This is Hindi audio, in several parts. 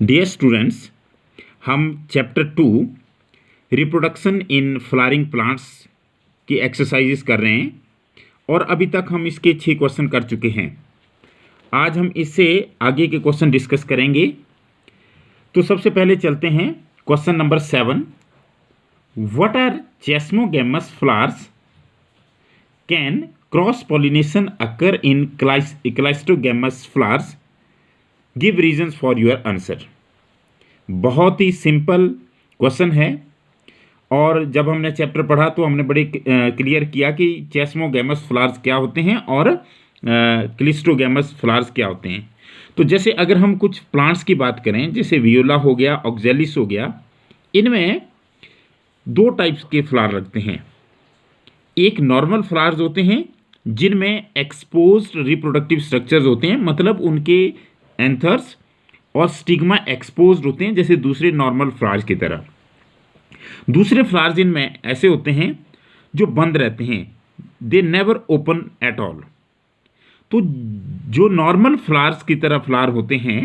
डियर स्टूडेंट्स, हम chapter 2 reproduction in flowering plants की एक्सरसाइजेस कर रहे हैं और अभी तक हम इसके 6 क्वेश्चन कर चुके हैं। आज हम इससे आगे के क्वेश्चन डिस्कस करेंगे। तो सबसे पहले चलते हैं question number 7। What are chasmogamous flowers? Can cross pollination occur in cleistogamous flowers? Give reasons for your answer. बहुत ही सिंपल क्वेश्चन है और जब हमने चैप्टर पढ़ा तो हमने बड़े क्लियर किया कि चेस्मोगैमस फ्लावर्स क्या होते हैं और क्लिस्टोगैमस फ्लावर्स क्या होते हैं। तो जैसे अगर हम कुछ प्लांट्स की बात करें, जैसे वियोला हो गया, ऑक्जेलिस हो गया, इनमें 2 टाइप्स के फ्लावर लगते हैं। एक नॉर्मल फ्लावर्स होते हैं जिनमें एक्सपोज्ड रिप्रोडक्टिव स्ट्रक्चर्स होते हैं, मतलब उनके एंथर्स और स्टिग्मा एक्सपोज्ड होते हैं, जैसे दूसरे नॉर्मल फ्लावर्स की तरह। दूसरे फ्लावर्स इनमें ऐसे होते हैं जो बंद रहते हैं, they never open at all. तो जो नॉर्मल फ्लावर्स की तरह फ्लावर होते हैं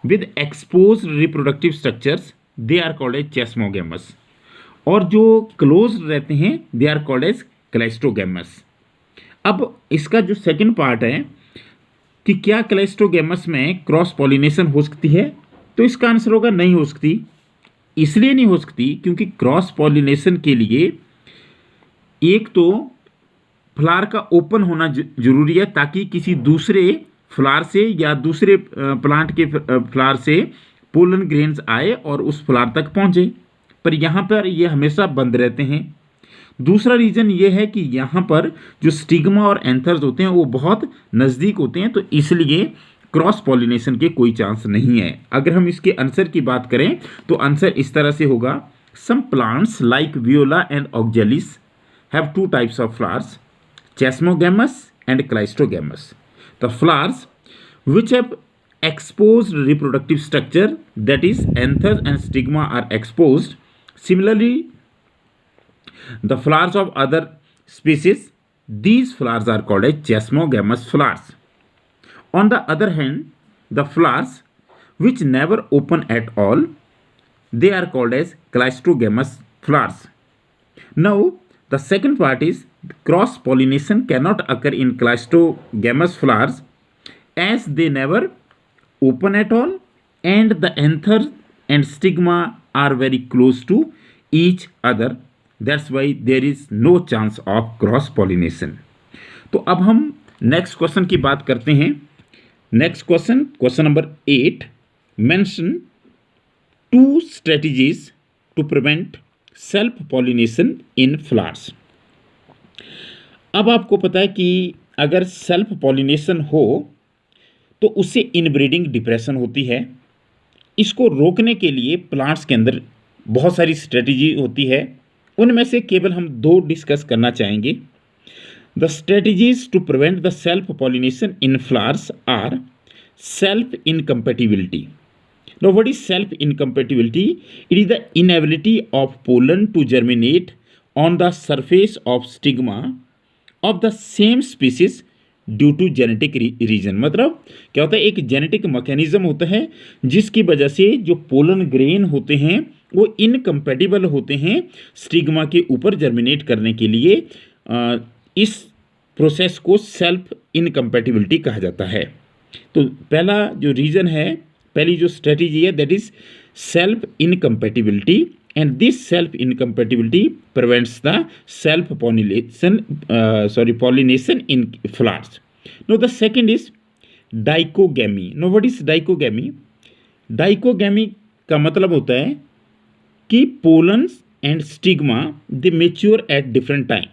with exposed reproductive structures, they are called as chasmogamous, और जो क्लोज रहते हैं they are called as cleistogamous. अब इसका जो सेकंड पार्ट है कि क्या क्लाइस्टोगैमस में क्रॉस पॉलिनेशन हो सकती है, तो इसका आंसर होगा नहीं हो सकती। इसलिए नहीं हो सकती क्योंकि क्रॉस पॉलिनेशन के लिए एक तो फ्लावर का ओपन होना जरूरी है, ताकि किसी दूसरे फ्लावर से या दूसरे प्लांट के फ्लावर से पोलन ग्रेन्स आए और उस फ्लावर तक पहुंचे, पर यहाँ पर ये हमेशा बंद रहते हैं। दूसरा रीज़न ये है कि यहाँ पर जो स्टिग्मा और एंथर्स होते हैं वो बहुत नज़दीक होते हैं, तो इसलिए क्रॉस पॉलिनेशन के कोई चांस नहीं है। अगर हम इसके आंसर की बात करें तो आंसर इस तरह से होगा, some plants like viola and oxalis have 2 types of flowers, chasmogamous and cleistogamous. The flowers which have exposed reproductive structure, that is anthers and stigma are exposed. Similarly, the flowers of other species, these flowers are called as chesmogamous flowers. On the other hand, the flowers which never open at all, they are called as cleistogamous flowers. Now, the second part is cross pollination cannot occur in cleistogamous flowers as they never open at all and the anther and stigma are very close to each other. That's why there is no chance of cross pollination. तो अब हम नेक्स्ट क्वेश्चन की बात करते हैं। Next question number 8, mention 2 strategies to prevent self pollination in flowers. अब आपको पता है कि अगर सेल्फ पॉलिनेशन हो तो उससे इनब्रीडिंग डिप्रेशन होती है। इसको रोकने के लिए प्लांट्स के अंदर बहुत सारी स्ट्रेटजी होती है, उनमें से केवल हम 2 डिस्कस करना चाहेंगे। The strategies to prevent the self pollination in flowers are self incompatibility. Now what is self incompatibility? It is the inability of pollen to germinate on the surface of stigma of the same species due to genetic reason. मतलब क्या होता है, एक जेनेटिक मैकेनिज्म होता है जिसकी वजह से जो पोलन ग्रेन होते हैं वो इनकम्पेटिबल होते हैं स्टिग्मा के ऊपर जर्मिनेट करने के लिए। इस प्रोसेस को सेल्फ इनकम्पेटिबिलिटी कहा जाता है। तो पहला जो रीजन है, पहली जो स्ट्रेटजी है, that is self incompatibility, and this self incompatibility prevents the self pollination in flowers. Now the second is dichogamy. Now what is dichogamy? Dichogamy का मतलब होता है कि pollens and stigma they mature at different time.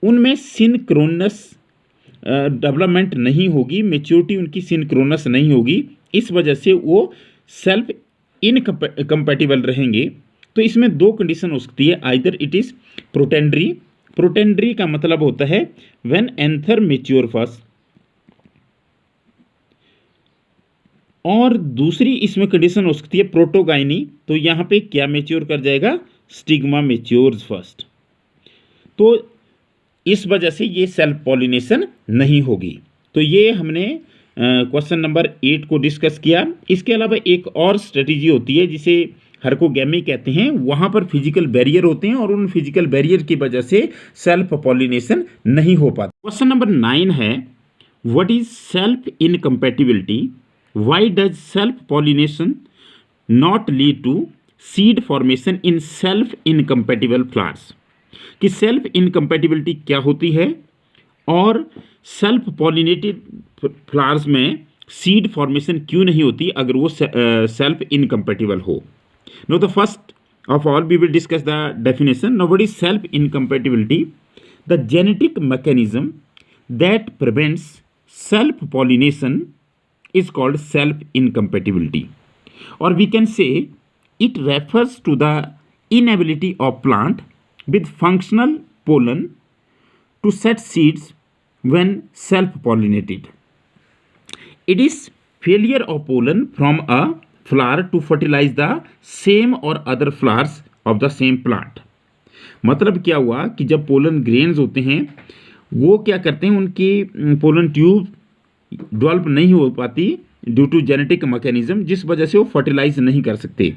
उनमें सिनक्रोनस डेवलपमेंट नहीं होगी, मेच्योरिटी उनकी सिनक्रोनस नहीं होगी, इस वजह से वो सेल्फ इनकम्पैटिबल रहेंगे। तो इसमें 2 कंडीशन हो सकती है, either it is protandry. Protandry का मतलब होता है व्हेन एंथर मेच्योर फर्स्ट, और दूसरी इसमें कंडीशन हो सकती है प्रोटोगाइनी। तो यहाँ पे क्या मेच्योर कर जाएगा? Stigma matures first. तो इस वजह से ये सेल्फ पॉलिनेशन नहीं होगी। तो ये हमने क्वेश्चन नंबर 8 को डिस्कस किया। इसके अलावा एक और स्ट्रेटेजी होती है जिसे हर्कोगेमी कहते हैं। वहाँ पर फिजिकल बैरियर होते हैं और उन फिजिकल बैरियर की वजह से सेल्फ पॉलिनेशन नहीं हो पाता। क्वेश्चन नंबर 9 है, what is self incompatibility, why does self pollination not lead to seed formation in self incompatible flowers. कि सेल्फ इनकम्पैटिबिलिटी क्या होती है और सेल्फ पॉलिनेटेड फ्लावर्स में सीड फॉर्मेशन क्यों नहीं होती अगर वो सेल्फ इनकम्पैटिबल हो। No the first of all we will discuss the definition. Now what is self incompatibility? The genetic mechanism that prevents self pollination is called self incompatibility, or we can say it refers to the inability of plant with functional pollen to set seeds when self pollinated. It is failure of pollen from a flower to fertilize the same or other flowers of the same plant. मतलब क्या हुआ कि जब पोलन ग्रेन्स होते हैं वो क्या करते हैं, उनकी पोलन ट्यूब डेवलप नहीं हो पाती ड्यू टू जेनेटिक मैकेनिज्म, जिस वजह से वो फर्टिलाइज नहीं कर सकते।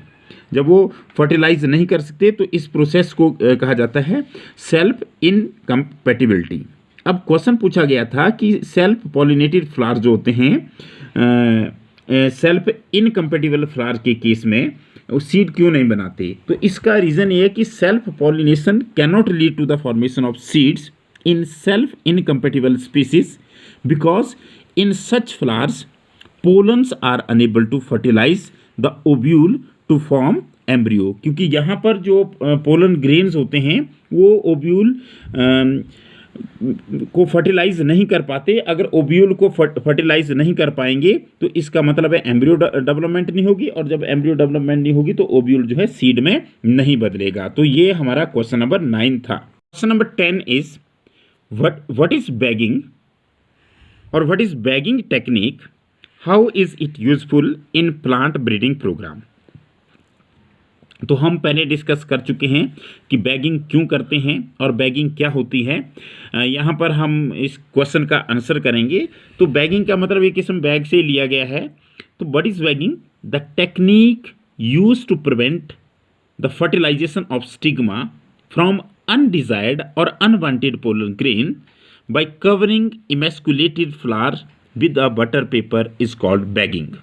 जब वो फर्टिलाइज नहीं कर सकते तो इस प्रोसेस को कहा जाता है सेल्फ इनकम्पैटिबिलिटी। अब क्वेश्चन पूछा गया था कि सेल्फ पॉलिनेटेड फ्लावर जो होते हैं सेल्फ इनकम्पैटिबल फ्लावर के केस में वो सीड क्यों नहीं बनाते। तो इसका रीज़न ये है कि self pollination can not lead to the formation of seeds in self incompatible species because in such flowers pollens are unable to fertilize the ovule to form embryo. क्योंकि यहाँ पर जो पोलन ग्रेन्स होते हैं वो ओव्यूल को फर्टिलाइज नहीं कर पाते। अगर ओव्यूल को फर्टिलाइज नहीं कर पाएंगे तो इसका मतलब है एम्ब्रियो डेवलपमेंट नहीं होगी, और जब एम्ब्रियो डेवलपमेंट नहीं होगी तो ओव्यूल जो है सीड में नहीं बदलेगा। तो ये हमारा क्वेश्चन नंबर 9 था। Question number 10 is what is bagging और what is bagging technique, how is it useful in plant breeding program. तो हम पहले डिस्कस कर चुके हैं कि बैगिंग क्यों करते हैं और बैगिंग क्या होती है। यहाँ पर हम इस क्वेश्चन का आंसर करेंगे। तो बैगिंग का मतलब एक किस्म बैग से लिया गया है। तो what is bagging, the technique use to prevent the fertilization of stigma from undesired और unwanted pollen grain by covering emasculated flower with a butter paper is called bagging.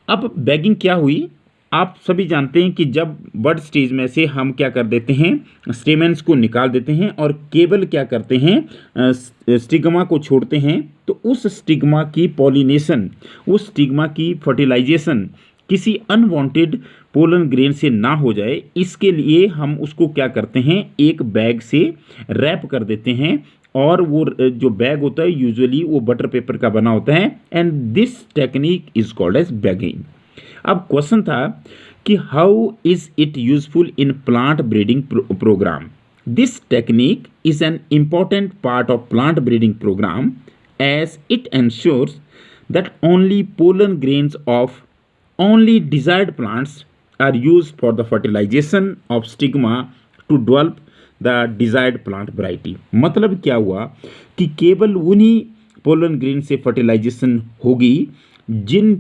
अब बैगिंग क्या हुई, आप सभी जानते हैं कि जब बड स्टेज में से हम क्या कर देते हैं, स्टेमेंस को निकाल देते हैं और केवल क्या करते हैं, स्टिग्मा को छोड़ते हैं। तो उस स्टिग्मा की पॉलिनेशन, उस स्टिग्मा की फर्टिलाइजेशन किसी अनवांटेड पोलन ग्रेन से ना हो जाए, इसके लिए हम उसको क्या करते हैं, एक बैग से रैप कर देते हैं। और वो जो बैग होता है यूजुअली वो बटर पेपर का बना होता है, and this technique is called as bagging. अब क्वेश्चन था कि how is it useful in plant breeding programme. This technique is an important part of plant breeding programme as it ensures that only pollen grains of only desired plants are used for the fertilization of stigma to develop the desired plant variety. मतलब क्या हुआ कि केवल उन्हीं पोलन ग्रेन से फर्टिलाइजेशन होगी जिन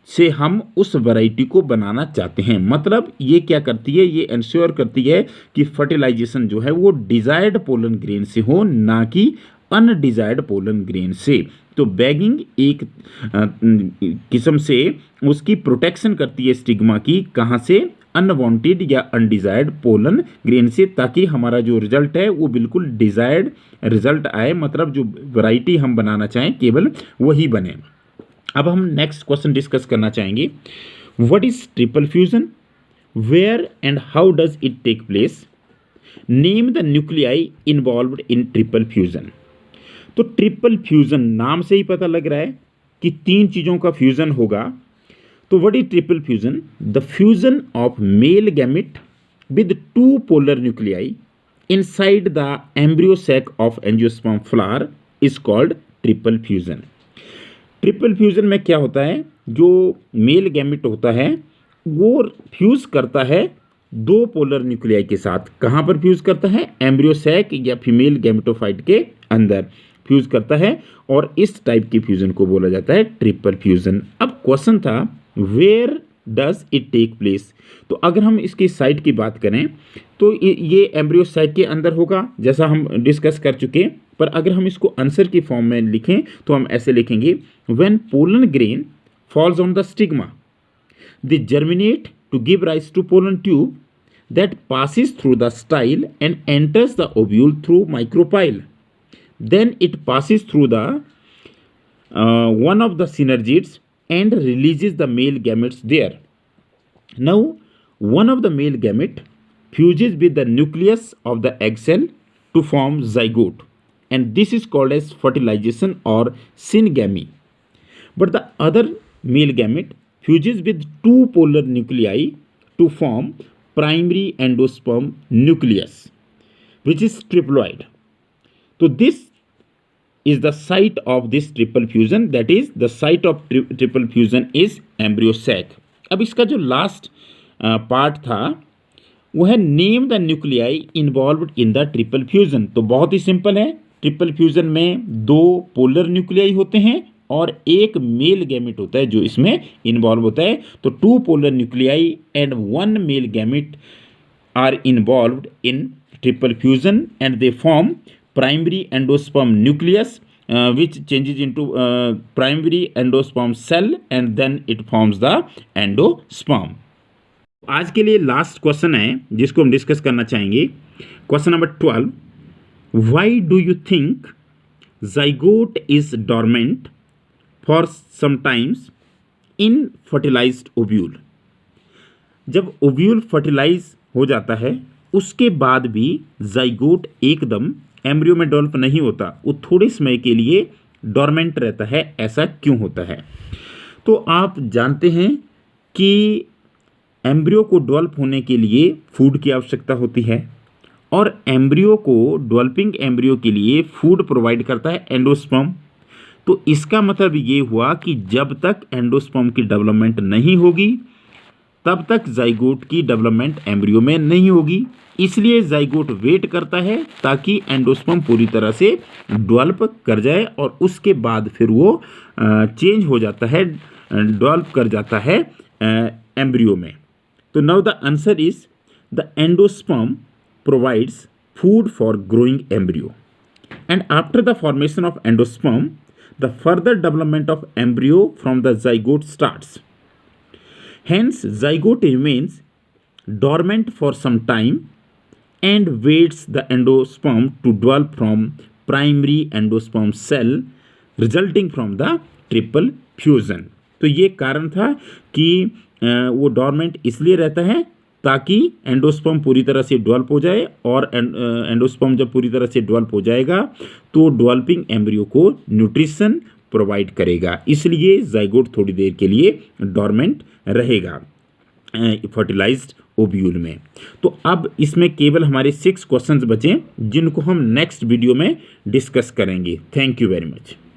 से हम उस वैरायटी को बनाना चाहते हैं। मतलब ये क्या करती है, ये इंश्योर करती है कि फर्टिलाइजेशन जो है वो डिजायर्ड पोलन ग्रेन से हो, ना कि अनडिजायर्ड पोलन ग्रेन से। तो बैगिंग एक किस्म से उसकी प्रोटेक्शन करती है स्टिग्मा की, कहाँ से, अनवांटेड या अनडिजायर्ड पोलन ग्रेन से, ताकि हमारा जो रिजल्ट है वो बिल्कुल डिजायर्ड रिजल्ट आए। मतलब जो वैरायटी हम बनाना चाहें केवल वही बने। अब हम नेक्स्ट क्वेश्चन डिस्कस करना चाहेंगे, what is triple fusion, where and how does it take place, name the nuclei involved in triple fusion. तो ट्रिपल फ्यूजन नाम से ही पता लग रहा है कि 3 चीज़ों का फ्यूजन होगा। तो what is triple fusion, the fusion of male gamete with 2 polar nuclei inside the embryo sac of angiosperm flower is called triple fusion. Triple fusion में क्या होता है, जो मेल गैमेट होता है वो फ्यूज करता है 2 पोलर न्यूक्लियाई के साथ। कहाँ पर फ्यूज करता है, एम्ब्रियो सैक या फीमेल गैमेटोफाइट के अंदर फ्यूज करता है और इस टाइप की फ्यूजन को बोला जाता है ट्रिपल फ्यूजन। अब क्वेश्चन था where does it take place. तो अगर हम इसकी साइट की बात करें तो ये एम्ब्रियो साइट के अंदर होगा, जैसा हम डिस्कस कर चुके। पर अगर हम इसको आंसर की फॉर्म में लिखें तो हम ऐसे लिखेंगे, when pollen grain falls on the stigma they germinate to give rise to pollen tube that passes through the style and enters the ovule through micropyle. Then it passes through the one of the synergids and releases the male gametes there. Now, one of the male gamete fuses with the nucleus of the egg cell to form zygote, and this is called as fertilization or syngamy. But the other male gamete fuses with two polar nuclei to form primary endosperm nucleus, which is triploid. So this is the site of this triple fusion, that is the site of triple fusion is embryo sac. अब इसका जो लास्ट पार्ट था वो है name the nuclei involved in the triple fusion. तो बहुत ही सिंपल है, ट्रिपल फ्यूजन में दो पोलर न्यूक्लियाई होते हैं और एक मेल गैमेट होता है जो इसमें इन्वॉल्व होता है। तो two polar nuclei and one male gamete are involved in triple fusion and they form primary endosperm nucleus which changes into primary endosperm cell and then it forms the endosperm. आज के लिए लास्ट क्वेश्चन है जिसको हम डिस्कस करना चाहेंगे। Question number 12, why do you think zygote is dormant for some times in fertilized ovule? जब ओव्यूल फर्टिलाइज हो जाता है उसके बाद भी जाइगोट एकदम एम्ब्रियो में डेवलप नहीं होता, वो थोड़े समय के लिए डॉर्मेंट रहता है। ऐसा क्यों होता है? तो आप जानते हैं कि एम्ब्रियो को डेवलप होने के लिए फूड की आवश्यकता होती है और एम्ब्रियो को डेवलपिंग एम्ब्रियो के लिए फूड प्रोवाइड करता है एंडोस्पर्म। तो इसका मतलब ये हुआ कि जब तक एंडोस्पर्म की डेवलपमेंट नहीं होगी तब तक जाइगोट की डेवलपमेंट एम्ब्रियो में नहीं होगी। इसलिए जाइगोट वेट करता है ताकि एंडोस्पर्म पूरी तरह से डेवलप कर जाए और उसके बाद फिर वो चेंज हो जाता है, डेवलप कर जाता है एम्ब्रियो में। तो now the answer is the endosperm provides food for growing embryo and after the formation of endosperm the further development of embryo from the zygote starts. Hence, zygote remains dormant for some time and waits the endosperm to develop from primary endosperm cell resulting from the triple fusion. तो ये कारण था कि वो डॉर्मेंट इसलिए रहता है ताकि एंडोस्पर्म पूरी तरह से डेवलप हो जाए और एंडोस्पर्म जब पूरी तरह से डेवलप हो जाएगा तो डेवलपिंग एम्ब्रियो को न्यूट्रिशन प्रोवाइड करेगा। इसलिए जाइगोट थोड़ी देर के लिए डॉर्मेंट रहेगा फर्टिलाइज्ड ओव्यूल में। तो अब इसमें केवल हमारे 6 क्वेश्चंस बचे जिनको हम नेक्स्ट वीडियो में डिस्कस करेंगे। Thank you very much.